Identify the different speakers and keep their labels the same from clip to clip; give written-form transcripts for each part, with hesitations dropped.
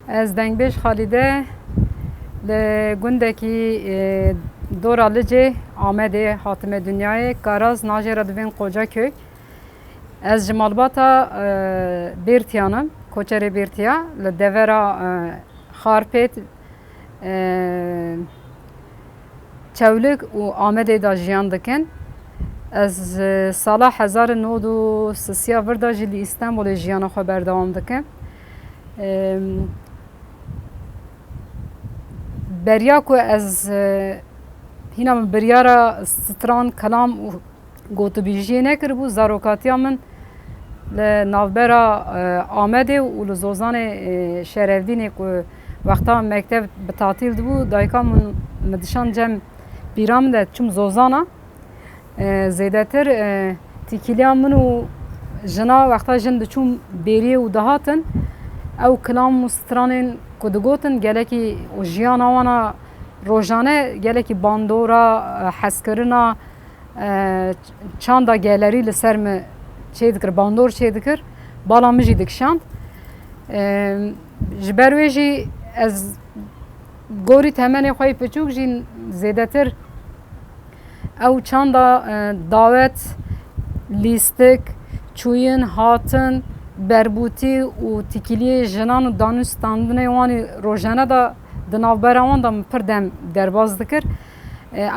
Speaker 1: از دنگبیش خالیده لگندکی دور آلجه آمده حاتم دنیای کاراز ناجه را دوین قوجا köy. از جمالباتا بیرتیانم کوچر بیرتیا لدورا خارپیت چولک و آمده دا جیان دکن. از سال 1930 وردا جلی استانبول جیان خو بردوام دکن. بریا کو از هینا من بریارا ستران کلام و گوتو بیجی نکر بو زاروکاتیا من لنافبرا آمده و لزوزان شرفدینه که وقتا مکتب بتعطیل دبو دایکا من مدشان جم بیرام ده چون زوزانا زیده تر تیکیلیا من و جنا وقتا جن چون بیریه و دهاتن او کلام و ستران کدگوتن گلکی و جیان آوانا روزانه گلکی باندورا حسکرنا چاندا گلری لسرم چه دکر باندور چه دکر بالا مجی دکشاند جبرویجی از گوری تمنی خواهی پچوک جین زیده تر او چاندا دعوت لیستک چوین هاتن بربوتی و تکیلی جنان و دانستاندن وانی روزانه دا دنابرا وان دا پردم درباز دکر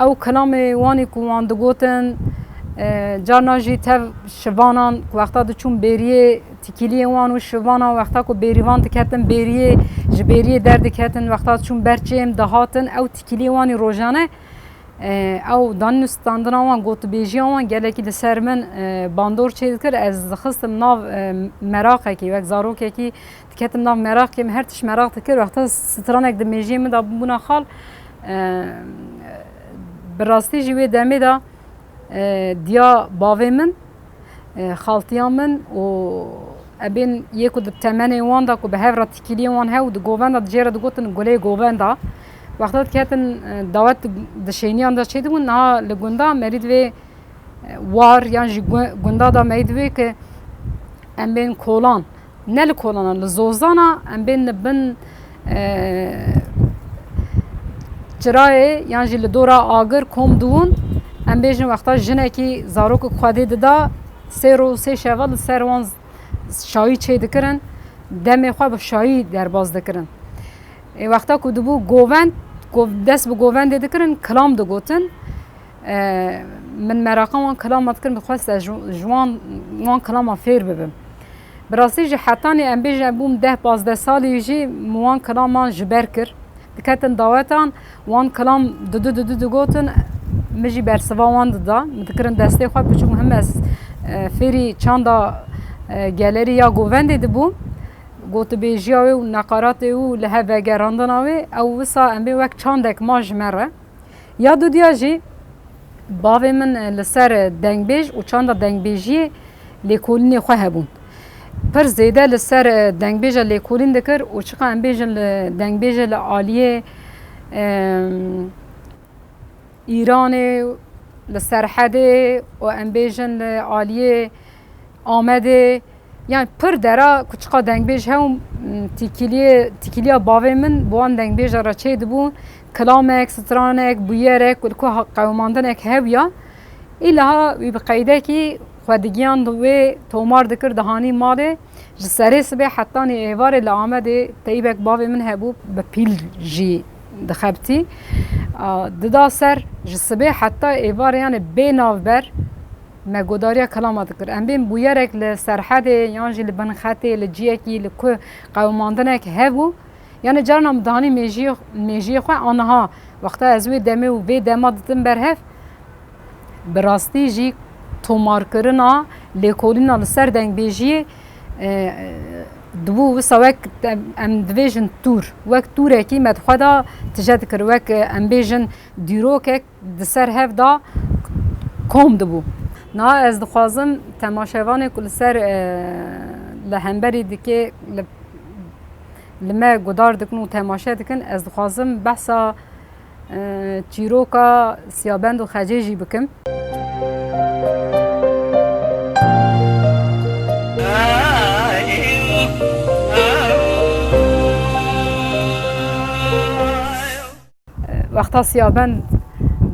Speaker 1: او کلام وانی که وان دگوتن جارنا جی تف شوانان وقتا دو چون بیریه تکیلی وان و شوانا وقتا که بیریوان دکتن بیریه جبیریه درد کتن وقتا چون برچیم دهاتن او تکیلی وانی روزانه او دانستاندن وان گوت بیجی وان گلکی لسر من باندور چه دکر از خستم ناو مراقه کی وقت زاروکه کی دکتم ناو مراق کم هر تش مراق دکر وقتا سترانک دمیجی من دا بونا خال براستی جوی دمی دا دیا باوی من خالتیا من و ابین یکو د تمنی وان دا کو به هفرا تکیلی وان هاو د گووان دا جیره د گوتن گله گووان دا وقتا کتن دعوت دشینیان دا چه دون نه لگوندا مرید و وار یعنی گوندا دا مرید و که ام بین کولان نه لکولان لزوزانا ام بین بن چرای یعنی لدورا آگر کم دون ام بیشن وقتا جنه کی زاروک خواده دا سه شوال سروان شایی چه دکرن دم خواه با شایی در باز دکرن وقتا که دبو گووند دست به گووند دکرن کلام دو گوتن من مراقم وان کلام دکرن بخواست جوان وان کلام فیر ببم براستی جی حتانی ام بیشن بوم 10-15 سالی جی موان کلام جبر کر دکتن دعوتان وان کلام دو گوتن مجی برسوا وان دا متکرن دسته خواه بچون هم از فیری چاندا گالری یا گوونده دبو گوت بیجیاوی و نقارات او له وگراندناوی او وسا ام بی وقت چاندک ماج مره یا دو دیاجی باوی من لسر دنگ بیج و چاندا دنگ بیجی لیکولینی خواه بون پر زیده لسر دنگ بیج لیکولین دکر و چقا ام بیجن دنگ بیج لعالیه ایران لسرحده و ام بیجن عالیه آمده یعنی پر درا کچقا دنگ بیج هم تیکیلیا باوی من بوان دنگ بیج را چه دبون کلامک سترانک بویرک ولکو قوماندنک هبیا ایلها وی بقیده کی خودگیان دوی تومار دکر دهانی ماله جسره سبه حتی نی ایوار لآمده تیبک باوی من هبو بپیل جی دخبتی ددا سر جسبه حتی ایوار یعنی بی ناوبر مگوداریا کلام دکر ام بین بویرک لسرحد یعنی لبنخته لجیکی لکو قوماندنک هبو یعنی جرنم دهانی میجی خو آنها وقتا ازوی دمه و وی دما دتن برهف براستی جی تومار کرنا لیکولینا لسر دنگ بیجی دبو وسا وقت ام دویجن تور وقت توره کی مدخدا تجد کر وقت ام بیجن دیروکک دسر هف دا کم دبو نه از دخوازم تماشاوان کل سر لهمبری دیگه لما گدار دکن و تماشا دکن از دخوازم بحثا چیروکا سیابند و خجیجی بکم وقتا سیابند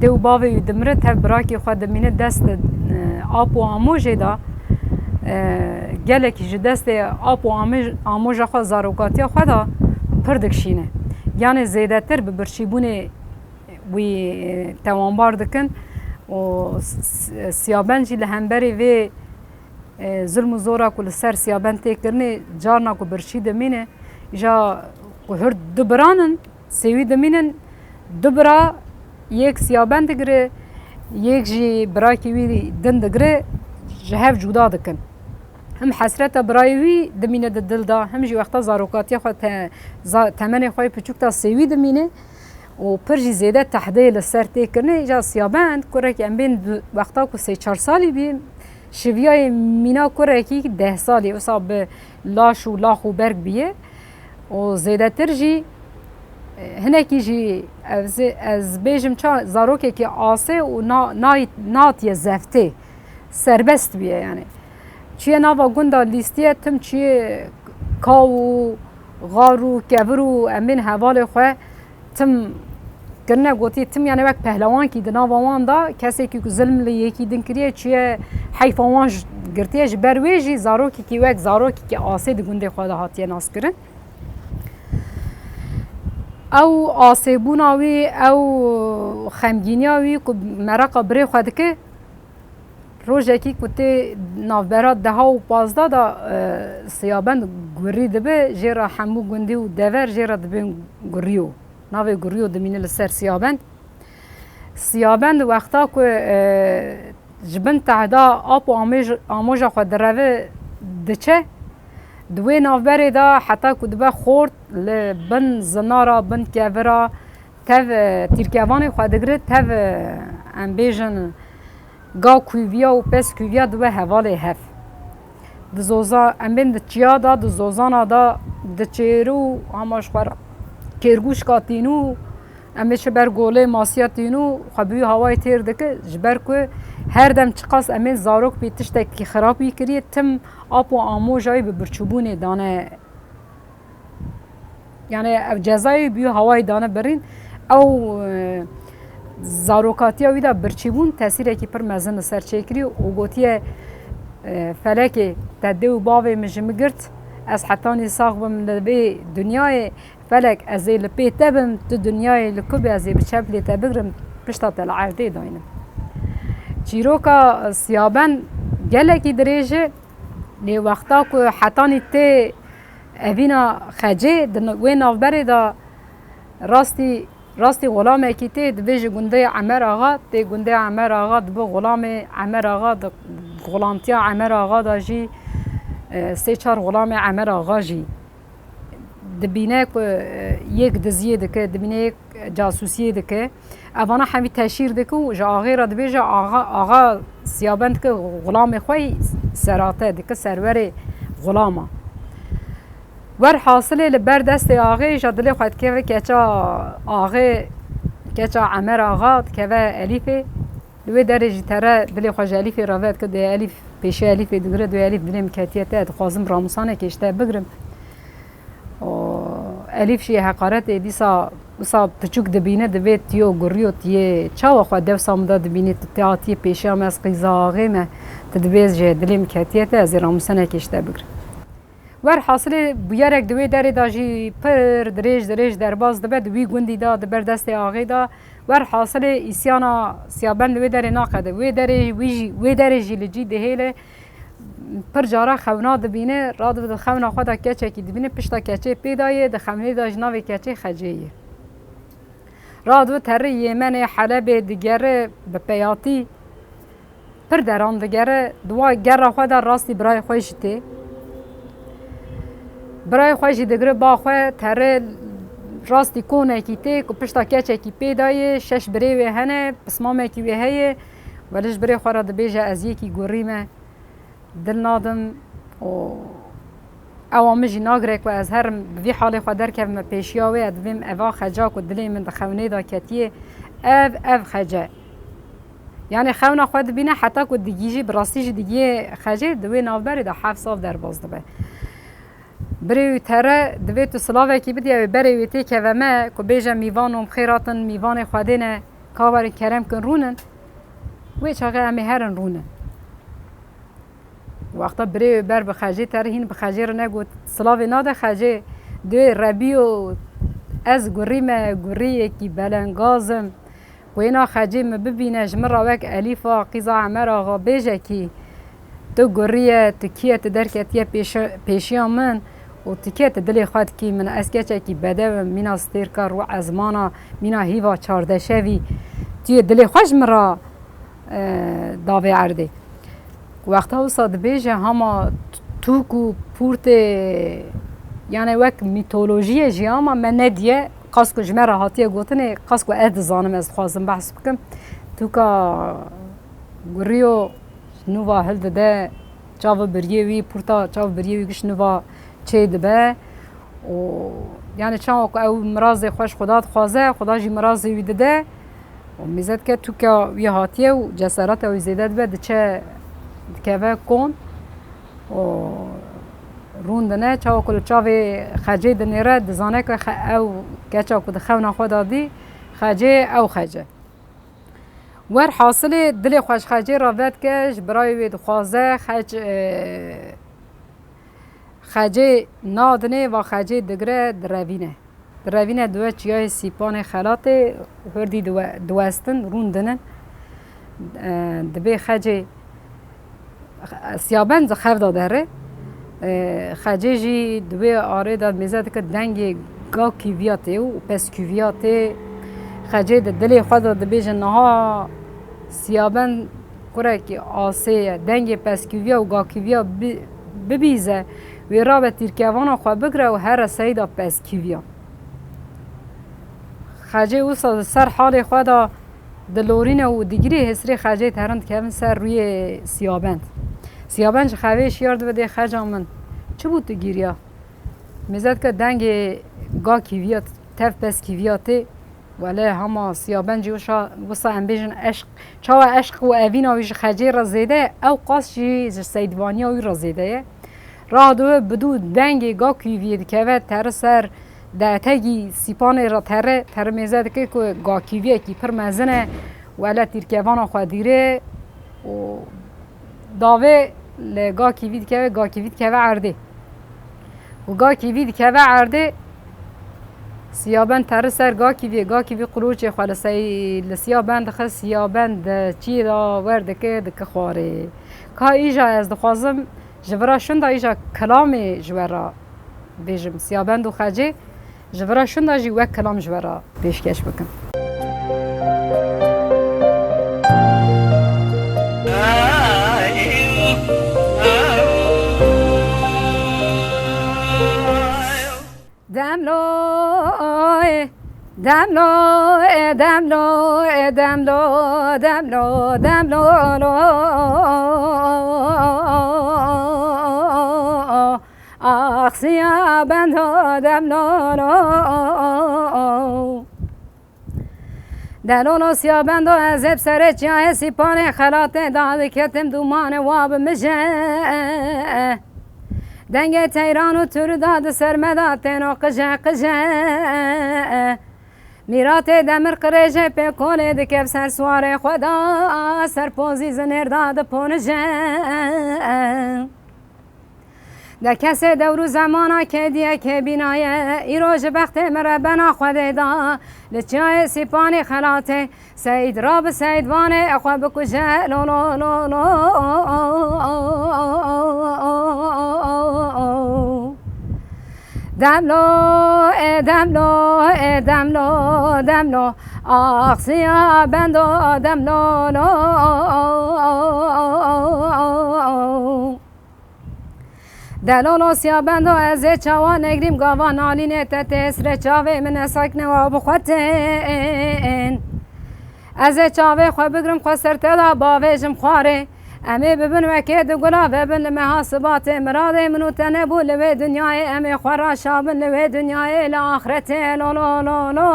Speaker 1: دو باوی دمره تف براکی خود دمینه دست آب و آموژه دا گلکی جی دست آب و آموژه خود زاروکاتی خود دا پر دکشینه یعنی زیده تر به برچیبونه وی توانبار دکن و سیابنجی لهمبری وی ظلم و زورا کل سر سیابن تکرنه جارنا کو برچی دمینه جا هر دبرانن سیوی دمینن دبرا یک سیابن دگره یک جی براکی وی دن دگره جهف جدا دکن هم حسرت برایوی دمینه دل دا هم جی وقتا زاروکاتی خود تمن خواه پچوک تا سیوی دمینه و پرجی زیده تحده لسر تکرنه جا سیابند کوره که ام بین وقتا کو 3-4 سالی بیم شویای مینا کوره که 10 سالی وصا به لاش و لاخ و برگ بیه و زیده تر جی هنکی جی از بیجم چا زاروکه که آسه و ناتی زفته سربست بیه یعنی چیه ناوا گنده لیستیه تم چیه کاو غارو کورو امین حوال خواه تم کرنه گوتی تم یعنی وقت پهلوان کی دنا وان دا کسی که ظلم لی یکی دن کریه چیه حیفوان گرتیه جبر ویجی زاروکی کی وقت زاروکی که آسه دی گنده خود هاتیه ناس کرن او آسه بوناوی او خمگینیاوی که مرقا بری خود که روزه کی کتی نافبرات 10 و 15 دا سیابند گوری دبه جیرا همو گندی و دور جیرا دبه گوریو ناوی گوریو دمینه لسر سیابند وقتا که جبن تعدا آب و آموژا خود دروه دچه دوی نافبری دا حتی که دبه خورد لبن زنارا بن کورا تف تیرکوانی خود دگره تف امبیجن گا کویویا و پس کویویا دوه حواله هف دزوزا امبین دچیا دا دزوزانا دا دچیرو هماش خورا کرگوش کاتینو امیش بر گوله ماسیاتینو خبیو هوای تیر دکه جبر که هر دم چقاس امین زاروک پیتش تکی خرابی کریه تم آب و آموژای به برچوبونه دانه یعنی جزای بیو هوای دانه برین او زاروکاتی ویدا برچیبون تاثیر کی پر مزن سر چکری و گوتیه فلکی تدو باوی مجمگرت از حتانی ساق بم لبی دنیای فلک از لپی تبم تو دنیای لکوب از بچپلی تبگرم پشتا تلعرده داینم چیروکا سیابن گلکی دریجه لی وقتا که حتانی تی اوینا خجه وی نافبری دا راستی غلام کی تی دویج گنده عمر آغا تی گنده عمر آغا دبو غلام عمر آغا غلامتیا عمر آغا دا جی 3-4 غلام عمر آغا جی دبینه که یک دزیه دکه دبینه یک جاسوسیه دکه اوانا همی تشیر دکه و جا آغی را دبیجه آغا سیابند که غلام خوی سراته دکه سرور غلامه ور حاصله لبر دست آغی جادله خواهد که کچا آغی کچا عمر آغا که الیفه دوی درجه تره بلی خوش الیفه راوید که ده الیف پیشه الیفه دگره دوی الیف بلیم کتیته خوازم راموسانه کشته بگرم الیف شی حقارت دیسا وسا پچوک دبینه دوی تیو گریو تیه چاو خوا دو سامده دبینه تیاتی پیشه هم از قیزاغی ما تدبیز جه دلیم کتیته از راموسانه کشته بگرم ور حاصل بیارک دوی داری داجی پر دریج درباز دبه دوی گندی دا دبر دست آغی دا ور حاصل ایسیانا سیابن دوی داری ناقده وی داری جیلجی دهیله پر جارا خونا دبینه راد و خونا خدا کچه کی دبینه پشتا کچه پیدایه د خمنی دا جناوی کچه خجیه راد و تر یمن حلب دیگره به پیاتی پر دران دیگره دوا گر خدا راستی برای خوشته برای خوشی دگره با خو تر راستی کونه کی ته کو پشتا کچه کی پیدایه شش بری و هنه پسمامه کی و هه ولش بری خورا د بیجه از یکی گوریمه دل نادم او اوامجی ناگرک و از هر وی حال خو در کم پیشیاوی ادویم اوا خجا کو دلی من د خونه دا کتیه اف خجا یعنی خونه خود بینه حتی کو دیگیجی براستیج دیگه خجه دوی ناوبر د 7 صاف در باز دبه بری تره دویت سلاوه کی بدی بری ویتی که و ما که بیجه میوانم خیراتن میوان خودینه کاور کرم کن رونن وی چاقه امی هرن رونن وقتا بری بر بخجی تره هین بخجی رو نگود سلاوه ناده خجی دوی ربیو از گوری کی بلنگازم و اینا خجی ببینه جمرا وک الیفا قیزا عمر آقا بیجه کی تو گوریه تو کیه تو درکتیه پیشیا من و تکیت دلی خود کی من اسکچه کی بده مینا استیرکار و ازمانا مینا هیوا چارده شوی توی دلی خوش مرا داوی عرده وقتا او صاد بیجه هما توکو پورت یعنی وک میتولوژی جیاما من ندیه قاسکو جمعه هاتیه گوتنه قاسکو اد زانم از خوازم بحث بکم توکا گریو نووا هل ده چاو بریوی پورتا چاو بریوی گش نووا چه دبه و یعنی چون او مراز خوش خدا خوازه خدا جی مراز ویده ده و میزد که تو که وی هاتیه و جسارت او زیده ده چه دکوه کن و روندنه چاو کل چاوی خجه دنیره دزانه که او که چاو کد خونا خدا دی خجه او خجه ور حاصل دل خوش خجه را ود کش برای وید خوازه خجه نادنه و خجه دگره دروینه دوه چیای سیپان خلاته هردی دوستن روندنن دبی خجه سیابن زخف داره خجه جی دوه آره داد میزد که دنگ گا کیویاته و پس کیویاته خجه دلی خود دبی جنها سیابن کره که آسه دنگ پس کیویا و گا کیویا ببیزه وی را به تیرکوان خواه بگره و هر سیده پس کیویا خجه او سر حال خود دلورین و دیگری حسری خجه ترند که سر روی سیابند خویش یارد و ده خجه من چه بود تو گیریا؟ میزد که دنگ گا کیویات تف پس کیویاته ولی همه سیابند وسا انبیجن عشق چاو عشق و اوین آویش خجه را زیده او قاس جی سیدوانی آوی را زیده راه دو بدو دنگ گا کیوید که و تر سر ده تگی سیپان را تر میزد که گا کیویه کی پر مزنه ولی تیرکوان خودیره و داوه لگا کیوید که گا کیوید که و عرده و گا کیوید که و عرده سیابند تر سر گا کیوی قلوچ خالصی لسیابند خس سیابند چی دا ورده که دک خواره که ایجا از دخوازم جورا شنده ایجا کلام جورا بیجم سیابند و خجه جورا شنده جی وک کلام جورا پیشکش بکن دملو دملو دملو دملو دملو دملو آخ سیابند دملو دلولو سیابند از سر چیای سیپان خلات داد کتم دومان واب مجه دنگ تیران و تور داد سرمداتن و قجه میرات دمر قرجه پی کنه دکف سر سوار خدا سرپوزی زنر داد پونجه ده کسی دورو زمانا که دیه که بینایه ایروژ بخت مربنا خوده دا لچای سیپانی خلاته سید راب سیدوانه اخواه بکجه لو لو لو لو دملو دملو دملو دملو آخ سیابندو دملو لو دلولو سیابندو از چاوا نگریم گاوان آلینه تتسر چاوه من ساکنه و بخوتن از چاوه خواه بگرم خواه سرتدا باویجم خواره امی ببن وکی دو گلا ببن لمحاسبات مراد منو تنبو لوی دنیای امی خورا شابن لوی دنیای لآخرت لو لو لو لو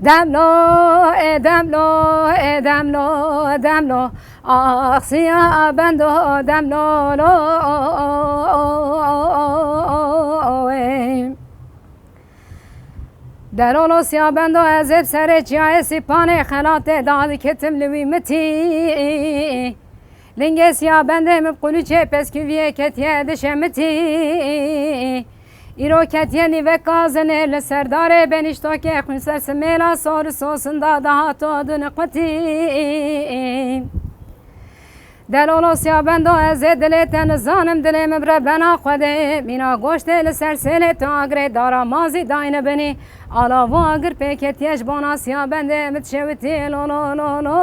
Speaker 1: دملو دملو دملو دملو Aksiya ben doğdum lolo Derolo siya ben do ezeb sere çiyaye sipane xelate dadi ketim lüvi meti Linge siya ben de mibkulu çe pesküviye ketiye dişemeti İro ketiyeni ve kazene le serdare ben iştoke ekmüser semela soru sosunda daha todu nikmeti Derolo siya ben do ezed dileten zanım dilim bre bena khode Mina goşte le sersele to agre dara mazi dayne beni Ala bu agir peket yeş bona siya ben de mitşeviti lo lo lo lo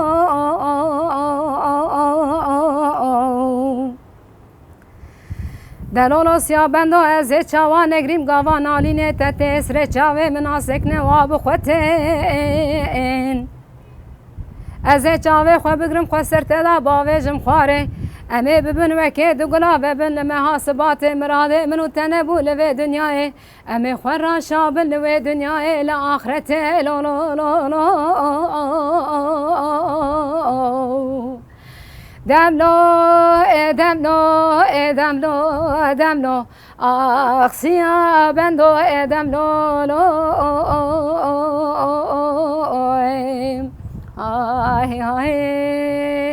Speaker 1: Derolo siya ben do ezed çava negrim gavan aline tete esre çave minasek ne vabu khoten Ez çavê xwe bigrim xwe sertê da bavêjim xwarê Em ê bibin wekê du gula vebin li me hasibatê miradê min û te nebû li vê dunyayê Em ê xwe raşabin li wê dunyayê li axretê lo lo lo lo Demlo demlo demlo demlo Aksiya ben do demlo lo Ay ay